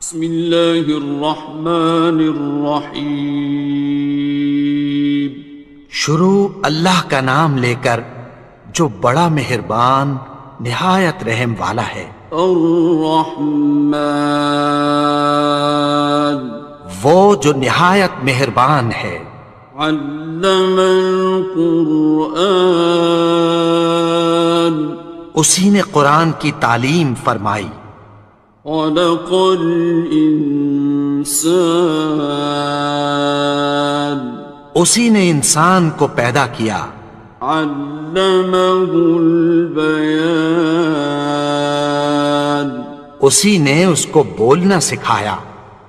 بسم اللہ الرحمن الرحیم۔ شروع اللہ کا نام لے کر جو بڑا مہربان نہایت رحم والا ہے۔ الرحمن، وہ جو نہایت مہربان ہے۔ علم القرآن، اسی نے قرآن کی تعلیم فرمائی۔ خلق الانسان، اسی نے انسان کو پیدا کیا۔ علمہ البیان، اسی نے اس کو بولنا سکھایا۔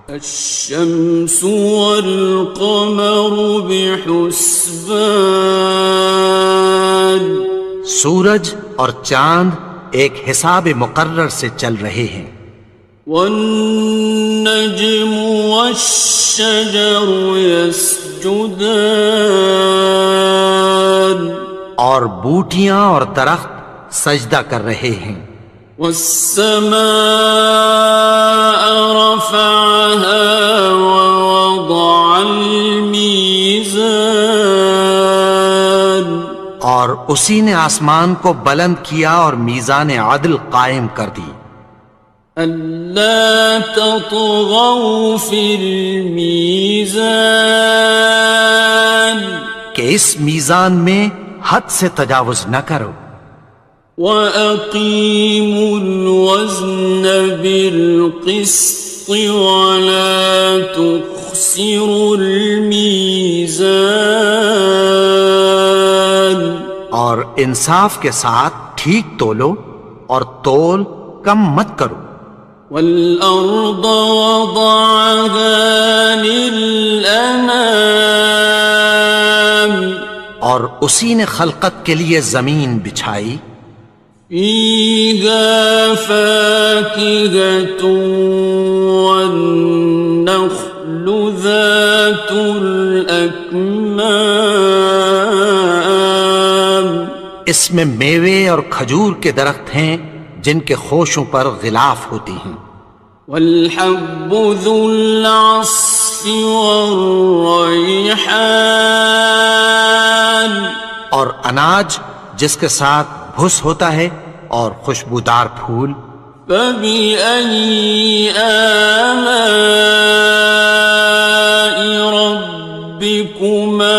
الشمس والقمر بحسبان، سورج اور چاند ایک حساب مقرر سے چل رہے ہیں۔ والنجم والشجر يسجدان، اور بوٹیاں اور درخت سجدہ کر رہے ہیں۔ والسماء رفعها ووضع الميزان، اور اسی نے آسمان کو بلند کیا اور میزان عدل قائم کر دی۔ ألا تطغوا في الميزان، کہ اس میزان میں حد سے تجاوز نہ کرو۔ وَأَقِيمُوا الْوَزْنَ بِالْقِسْطِ وَلَا تُخْسِرُوا الْمِيزَانَ، اور انصاف کے ساتھ ٹھیک تولو اور تول کم مت کرو۔ وَالْأَرْضَ وَضَعَهَا لِلْأَنَامِ، اور اسی نے خلقت کے لیے زمین بچھائی۔ فِيهَا فَاكِهَةٌ وَالنَّخْلُ ذَاتُ الْأَكْمَامِ، اس میں میوے اور کھجور کے درخت ہیں جن کے خوشوں پر غلاف ہوتی ہیں۔ وَالْحَبُّ ذُو الْعَصْفِ وَالرَّيْحَانِ، اور اناج جس کے ساتھ بھس ہوتا ہے اور خوشبودار پھول۔ فَبِأَيِّ آلَاءِ رَبِّكُمَا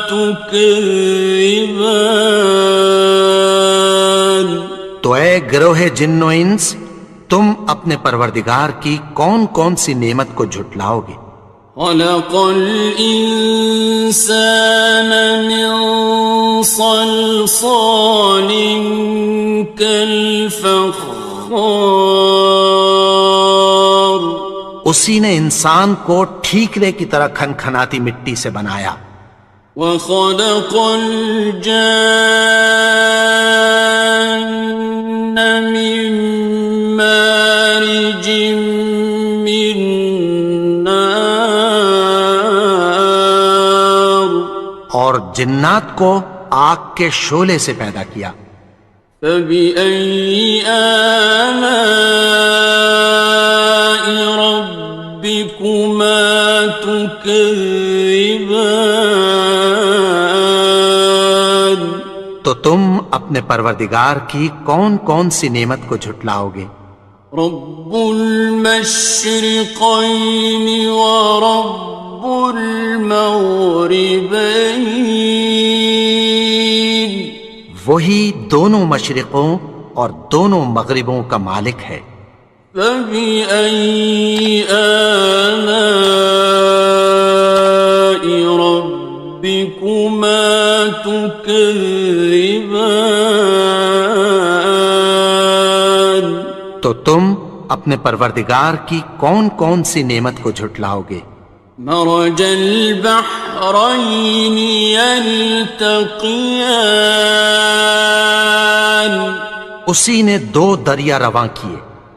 تُكَذِّبَانِ، تو اے گروہ جن و انس، تم اپنے پروردگار کی کون کون سی نعمت کو جھٹلاؤ گے؟ خَلَقَ الْإِنسَانَ مِنْ صَلْصَالٍ كَالْفَخَّارِ، اسی نے انسان کو ٹھیکرے کی طرح کھنکھناتی مٹی سے بنایا۔ وَخَلَقَ الْجَانَّ مِن مَّارِجٍ مِّن نَّارٍ، اور جنات کو آگ کے شعلے سے پیدا کیا۔ فَبِأَيِّ آلَاءِ رَبِّكُمَا تُكَذِّبَانِ، تو تم اپنے پروردگار کی کون کون سی نعمت کو جھٹلاؤ گے؟ رب المشرقین ورب المغربین، وہی دونوں مشرقوں اور دونوں مغربوں کا مالک ہے۔ فَبِأَيِّ آلَاءِ رَبِّكُمَا تُكَذِّبَانِ، تو تم اپنے پروردگار کی کون کون سی نعمت کو جھٹلاؤ گے؟ مرج البحرین یلتقیان، اسی نے دو دریا رواں کیے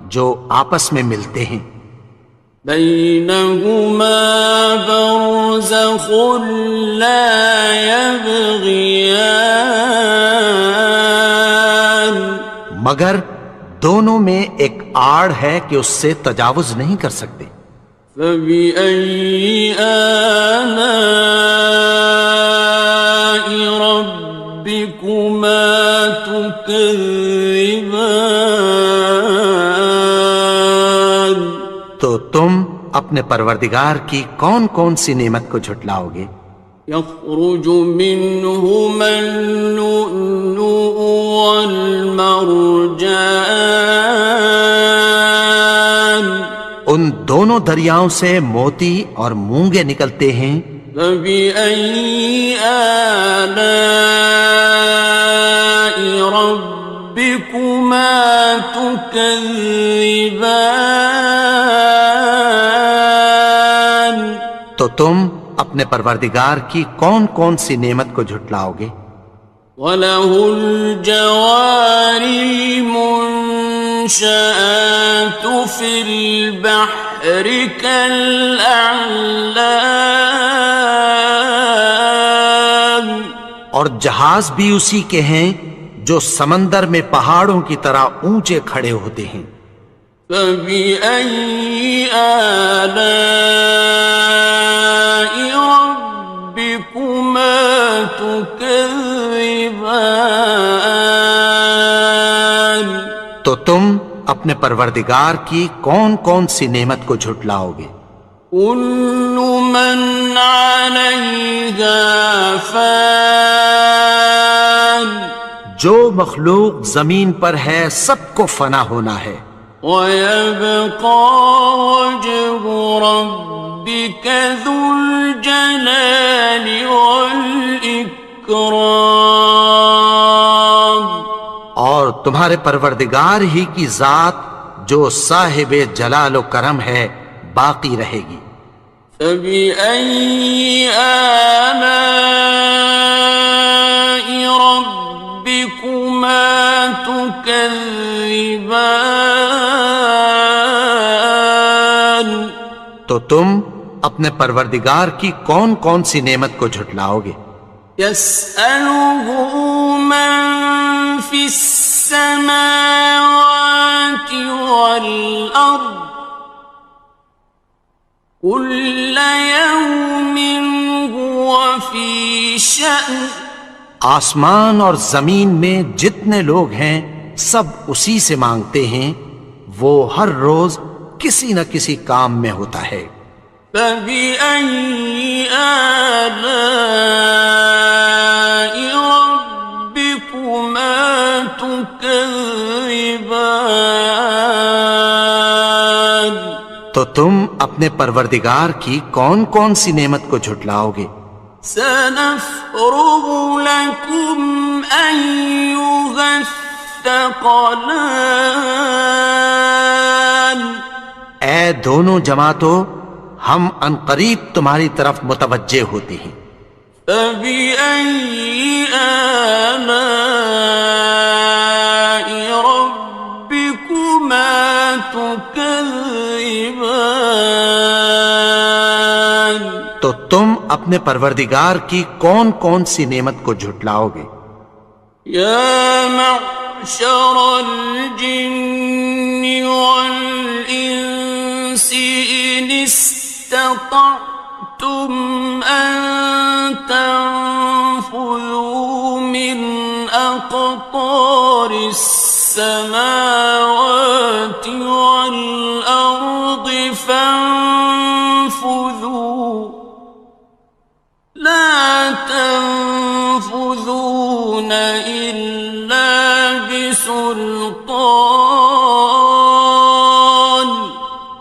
جو آپس میں ملتے ہیں۔ بینہما برزخ لا یبغیان، مگر دونوں میں ایک آڑ ہے کہ اس سے تجاوز نہیں کر سکتے۔ فَبِأَيِّ آلَاءِ رَبِّكُمَا تُكَذِّبَانِ؟ تو تم اپنے پروردگار کی کون کون سی نعمت کو جھٹلاؤ گے؟ يخرج منهما اللؤلؤ والمرجان، ان دونوں دریاؤں سے موتی اور مونگے نکلتے ہیں۔ فبأي آلاء ربكما تكذبان؟ تو تم اپنے پروردگار کی کون کون سی نعمت کو جھٹلاؤ گے؟ وَلَهُ الْجَوَارِ الْمُنشَآتُ فِي الْبَحْرِ كَالْأَعْلَامِ، اور جہاز بھی اسی کے ہیں جو سمندر میں پہاڑوں کی طرح اونچے کھڑے ہوتے ہیں۔ فَبِأَيِّ آلَاءِ رَبِّكُمَا تُكَذِّبَانِ؟ تو تم اپنے پروردگار کی کون کون سی نعمت کو جھٹلاؤ گے؟ كُلُّ مَنْ عَلَيْهَا فَانٍ، جو مخلوق زمین پر ہے سب کو فنا ہونا ہے۔ وَيَبْقَى وَجْهُ رَبِّكَ ذُو الْجَلَالِ وَالْإِكْرَامِ، اور تمہارے پروردگار ہی کی ذات جو صاحب جلال و کرم ہے باقی رہے گی۔ فَبِأَيِّ آلَاءِ رَبِّكُمَا تُكَذِّبَانِ؟ تو تم اپنے پروردگار کی کون کون سی نعمت کو جھٹلاؤ گے؟ يَسْأَلُهُ مَن فِي السَّمَاوَاتِ وَالْأَرْضِ كُلَّ يَوْمٍ هُوَ فِي شَأْنٍ، آسمان اور زمین میں جتنے لوگ ہیں سب اسی سے مانگتے ہیں، وہ ہر روز کسی نہ کسی کام میں ہوتا ہے۔ فَبِأَيِّ آلَاءِ رَبِّكُمَا تُكَذِّبَانِ؟ تو تم اپنے پروردگار کی کون کون سی نعمت کو جھٹلاؤ گے؟ سَنَفْرُغُ لَكُمْ أَيُّهَ الثَّقَلَانِ، اے دونوں جماعتوں ہم عنقریب تمہاری طرف متوجہ ہوتے ہیں۔ فَبِأَيِّ آلَاءِ رَبِّكُمَا تُكَذِّبَانِ؟ تو تم اپنے پروردگار کی کون کون سی نعمت کو جھٹلاؤ گے؟ يَا مَعْشَرَ الْجِنِّ وَالْإِنسِ إِنِ اسْتَطَعْتُمْ أَن تَنفُذُوا مِنْ أَقْطَارِ السَّمَاوَاتِ وَالْأَرْضِ فَانفُذُوا لَا تَنفُذُونَ إِلَّا بِسُلْطَانٍ۔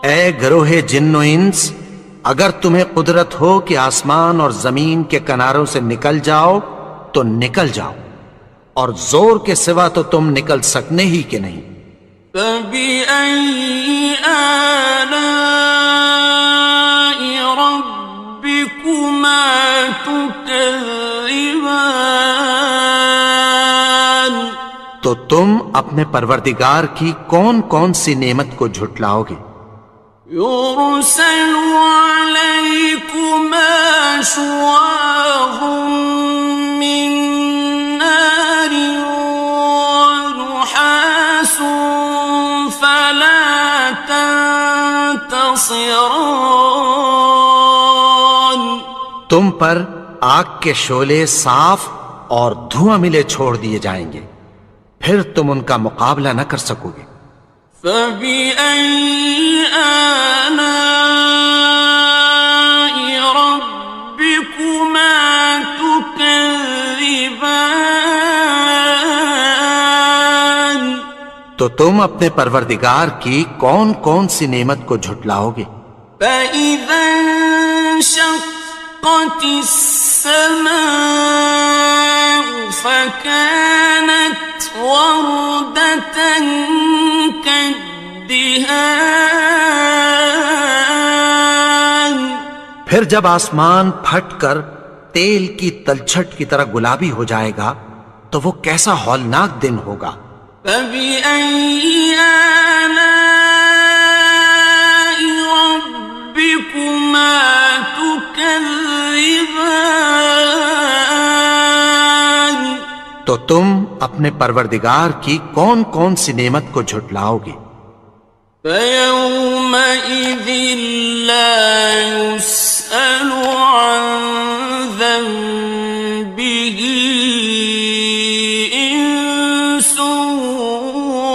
اے گروہ جن و انس، اگر تمہیں قدرت ہو کہ آسمان اور زمین کے کناروں سے نکل جاؤ تو نکل جاؤ، اور زور کے سوا تو تم نکل سکنے ہی کہ نہیں۔ فَبِأَيِّ آلَاءِ رَبِّكُمَا تُكَذِّبَانِ؟ تو تم اپنے پروردگار کی کون کون سی نعمت کو جھٹلاؤ گے؟ يُرْسَلُ عَلَيْكُمَا شُوَاظٌ مِّن نَّارٍ وَنُحَاسٌ ينتصران تم پر آگ کے شعلے صاف اور دھواں ملے چھوڑ دیے جائیں گے، پھر تم ان کا مقابلہ نہ کر سکو گے۔ فبأي آلاء ربكما تكذبان تو تم اپنے پروردگار کی کون کون سی نعمت کو جھٹلاؤ گے؟ فإذا انشقت السماء فكانت وردة كالدهان پھر جب آسمان پھٹ کر تیل کی تلچھٹ کی طرح گلابی ہو جائے گا تو وہ کیسا ہولناک دن ہوگا۔ فبأي آلاء ربكما تكذبان تو تم اپنے پروردگار کی کون کون سی نعمت کو جھٹلاؤ گے؟ فيومئذ لا يسأل عن ذنبه إنس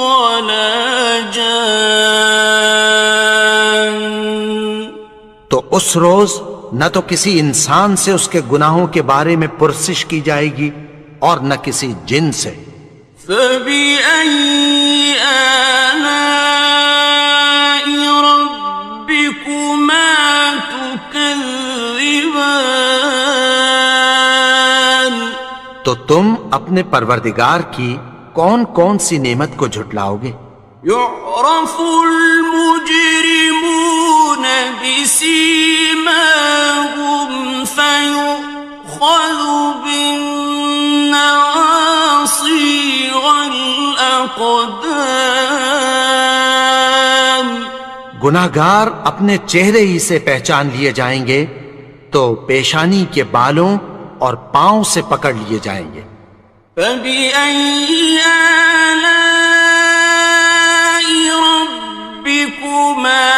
ولا جان تو اس روز نہ تو کسی انسان سے اس کے گناہوں کے بارے میں پرسش کی جائے گی اور نہ کسی جن سے۔ فبأي آلاء ربكما تكذبان تو تم اپنے پروردگار کی کون کون سی نعمت کو جھٹلاؤ گے؟ يعرف المجرمون بسيماهم فيؤخذ بالنواصي والأقدام گناہگار اپنے چہرے ہی سے پہچان لیے جائیں گے تو پیشانی کے بالوں اور پاؤں سے پکڑ لیے جائیں گے۔ فبأي آلاء ربكما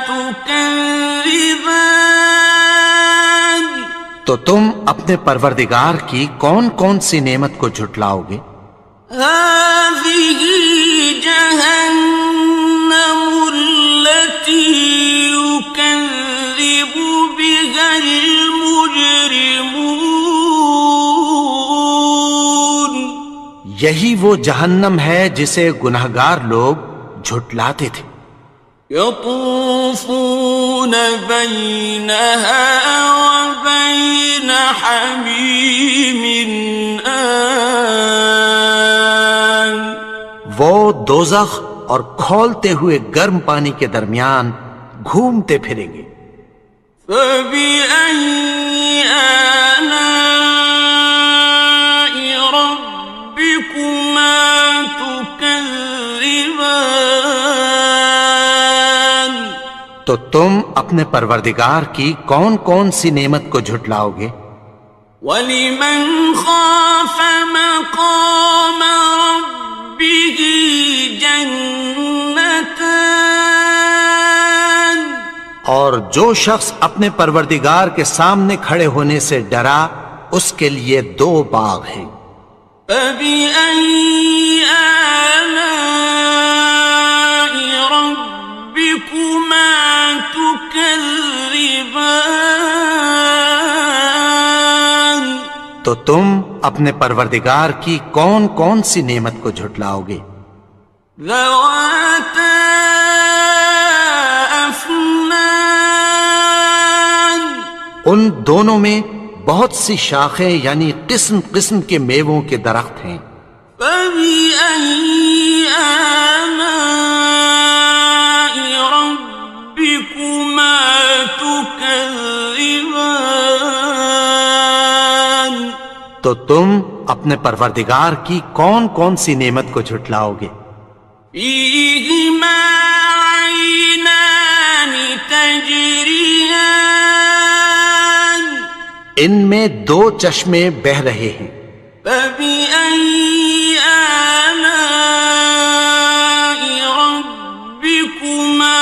تكذبان تو تم اپنے پروردگار کی کون کون سی نعمت کو جھٹلاؤ گے؟ هذه جهنم التي يكذب بها المجرمون یہی وہ جہنم ہے جسے گناہگار لوگ جھٹلاتے تھے۔ يطوفون بينها وبين حميم آن وہ دوزخ اور کھولتے ہوئے گرم پانی کے درمیان گھومتے پھریں گے۔ فبأي آلاء ربكما تكذبان تو تم اپنے پروردگار کی کون کون سی نعمت کو جھٹلاؤ گے؟ وَلِمَنْ خَافَ مَقَامَ رَبِّهِ جَنَّتَانِ اور جو شخص اپنے پروردگار کے سامنے کھڑے ہونے سے ڈرا اس کے لیے دو باغ ہیں۔ فَبِأَيِّ آلَاءِ رَبِّكُمَا تُكَذِّبَانِ تو تم اپنے پروردگار کی کون کون سی نعمت کو جھٹلاؤ گے؟ ذَوَاتَا أَفْنَانٍ ان دونوں میں بہت سی شاخیں یعنی قسم قسم کے میووں کے درخت ہیں۔ فَبِأَيِّ آلَاءِ رَبِّكُمَا تُكَذِّبَانِ تو تم اپنے پروردگار کی کون کون سی نعمت کو جھٹلاؤ گے؟ فِيهِمَا عَيْنَانِ تَجْرِيَانِ ان میں دو چشمے بہہ رہے ہیں۔ فَبِأَيِّ آلَاءِ رَبِّكُمَا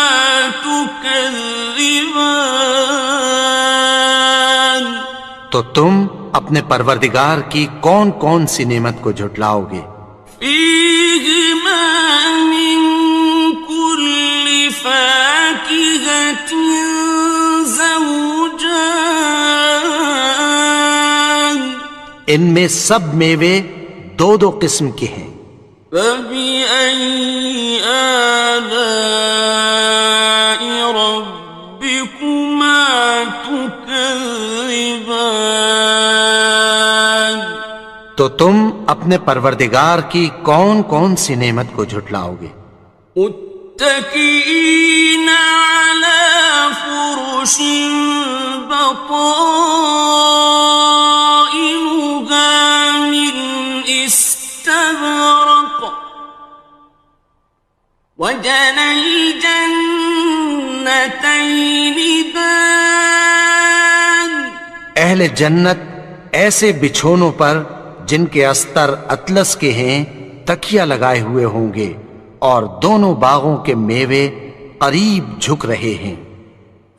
تُكَذِّبَانِ تكذبان تو تم اپنے پروردگار کی کون کون سی نعمت کو جھٹلاؤ گے؟ فيهما من كل فاكهة زوجان ان میں سب میوے دو دو قسم کے ہیں۔ فبأي آلاء ربكما تكذبان تو تم اپنے پروردگار کی کون کون سی نعمت کو جھٹلاؤ گے؟ متكئين على فرش بطائنها من استبرق وجنى الجنتين دان اہل جنت ایسے بچھونوں پر جن کے استر اطلس کے ہیں تکیہ لگائے ہوئے ہوں گے، اور دونوں باغوں کے میوے قریب جھک رہے ہیں۔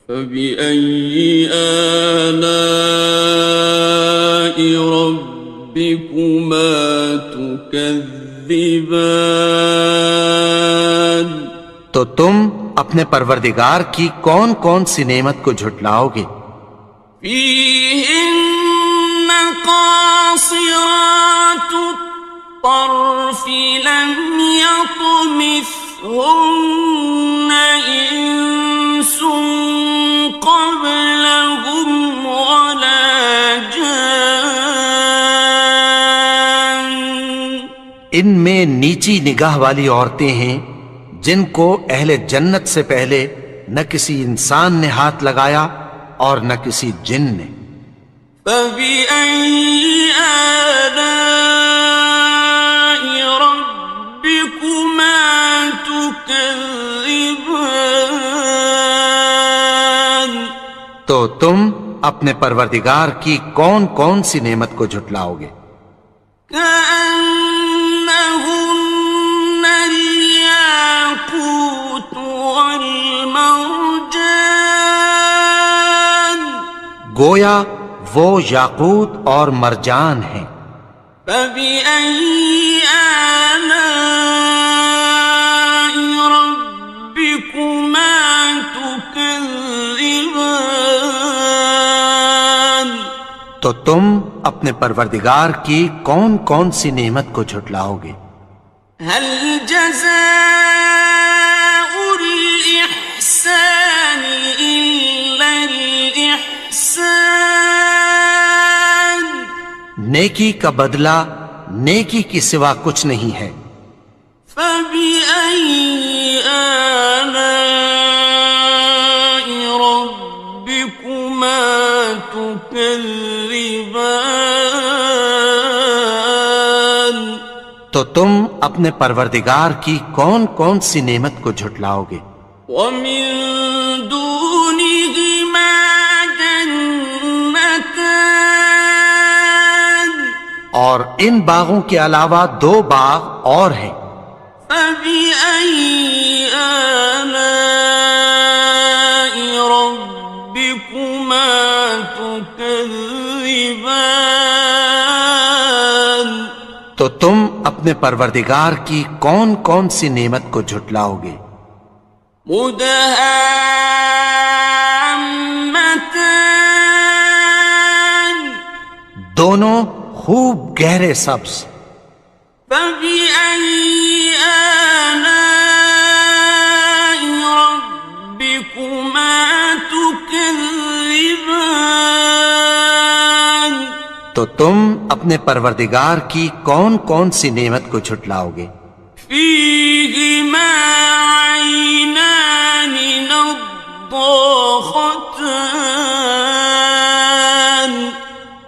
فبأي آلاء ربكما تكذبان تو تم اپنے پروردگار کی کون کون سی نعمت کو جھٹلاؤ گے؟ فيهن قاصرات الطرف لم يطمثهن إنس قبلهم ولا جان ان میں نیچی نگاہ والی عورتیں ہیں جن کو اہل جنت سے پہلے نہ کسی انسان نے ہاتھ لگایا اور نہ کسی جن نے۔ فبأي آلاء ربكما تكذبان تو تم اپنے پروردگار کی کون کون سی نعمت کو جھٹلاؤ گے؟ كأنهن الياقوت والمرجان گویا وہ یاقوت اور مرجان ہیں۔ فبأي آلاء ربكما تكذبان تو تم اپنے پروردگار کی کون کون سی نعمت کو جھٹلاؤ گے؟ هل جزاء الإحسان إلا الإحسان نیکی کا بدلہ نیکی کی سوا کچھ نہیں ہے۔ فبأي آلاء ربكما تكذبان تو تم اپنے پروردگار کی کون کون سی نعمت کو جھٹلاؤ گے؟ ومن دونهما جنتان اور ان باغوں کے علاوہ دو باغ اور ہیں۔ فبأي آلاء ربكما تكذبان تو تم اپنے پروردگار کی کون کون سی نعمت کو جھٹلاؤ گے؟ مدهامتان دونوں خوب گہرے سبز۔ فبأي آلاء ربكما تكذبان تو تم اپنے پروردگار کی کون کون سی نعمت کو جھٹلاؤ گے؟ فيهما عينان نضاختان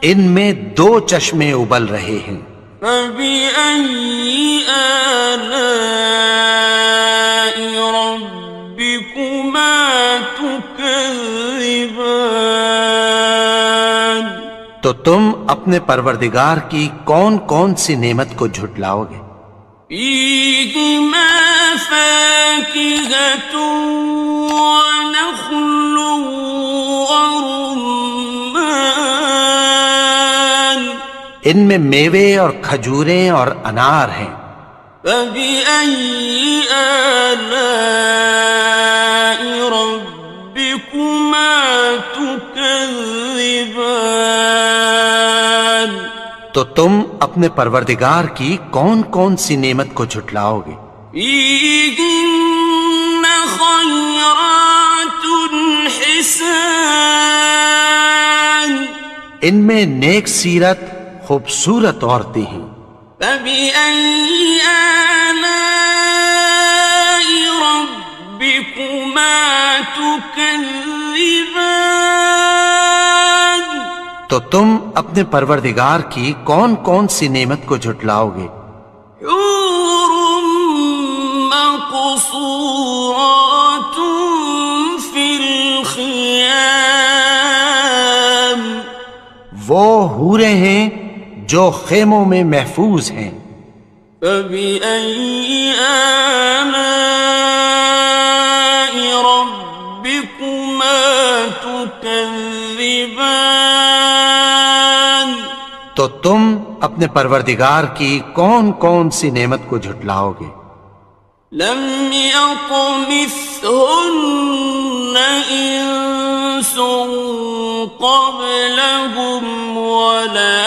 ان میں دو چشمے ابل رہے ہیں۔ فبأي آلاء ربكما تكذبان تو تم اپنے پروردگار کی کون کون سی نعمت کو جھٹلاؤ گے؟ فيهما فاكهة ونخل ورمان ان میں میوے اور کھجوریں اور انار ہیں. فبأي آلاء ربكما تكذبان تو تم اپنے پروردگار کی کون کون سی نعمت کو جھٹلاؤ گے؟ فيهن خيرات حسان ان میں نیک سیرت خوبصورت عورتیں ہیں. فبأي آلاء ربكما تكذبان تو تم اپنے پروردگار کی کون کون سی نعمت کو جھٹلاؤ گے؟ حور مقصورات في الخيام وہ حوریں ہیں جو خیموں میں محفوظ ہیں. فبأي آلاء ربكما تكذبان تو تم اپنے پروردگار کی کون کون سی نعمت کو جھٹلاؤ گے؟ لم يطمثهن إنس قبلهم ولا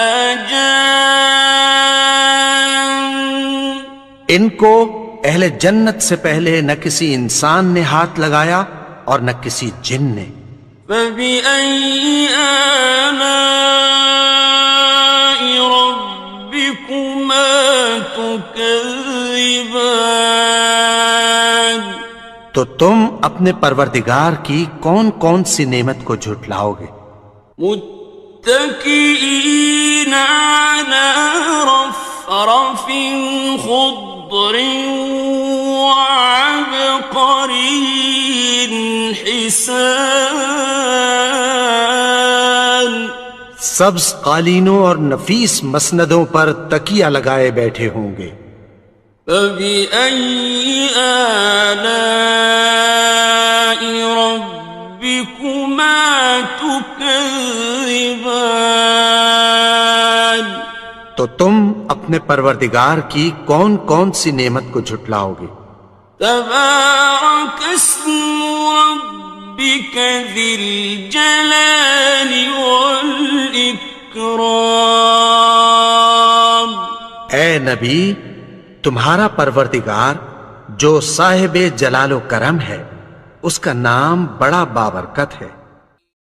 جان ان کو اہل جنت سے پہلے نہ کسی انسان نے ہاتھ لگایا اور نہ کسی جن نے. فبأي آلاء ربكما تكذبان تو تم اپنے پروردگار کی کون کون سی نعمت کو جھٹلاؤ گے؟ متكئين على رفرف خضر وعبقري حسان سبز قالینوں اور نفیس مسندوں پر تکیہ لگائے بیٹھے ہوں گے. فبأي آلاء ربكما تكذبان تو تم اپنے پروردگار کی کون کون سی نعمت کو جھٹلاؤ گے؟ تبارك اسم ربك ذي الجلال والإكرام اے نبی، تمہارا پروردگار جو صاحب جلال و کرم ہے، اس کا نام بڑا بابرکت ہے.